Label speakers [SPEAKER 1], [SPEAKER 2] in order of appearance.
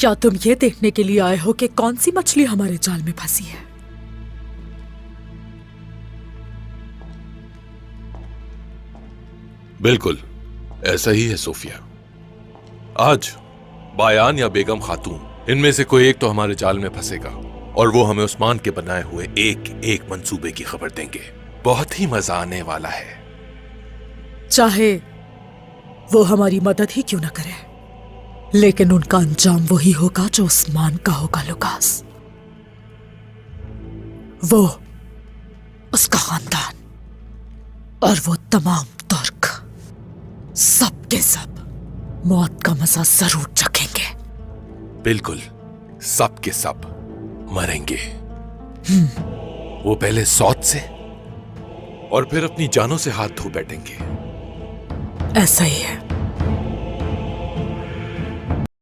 [SPEAKER 1] क्या तुम ये देखने के लिए आए हो कि कौन सी मछली हमारे जाल में फंसी है?
[SPEAKER 2] बिल्कुल ऐसा ही है सोफिया। आज बायान या बेगम खातून, इनमें से कोई एक तो हमारे जाल में फंसेगा और वो हमें उस्मान के बनाए हुए एक एक मंसूबे की खबर देंगे। बहुत ही मजा आने वाला है।
[SPEAKER 1] चाहे वो हमारी मदद ही क्यों ना करे, लेकिन उनका अंजाम वही होगा जो उस्मान का होगा लुकास। वो, उसका खानदान और वो तमाम तुर्क, सब के सब मौत का मजा जरूर चखेंगे।
[SPEAKER 2] बिल्कुल, सब के सब मरेंगे। वो पहले सौत से और फिर अपनी जानों से हाथ धो बैठेंगे।
[SPEAKER 1] ऐसा ही है।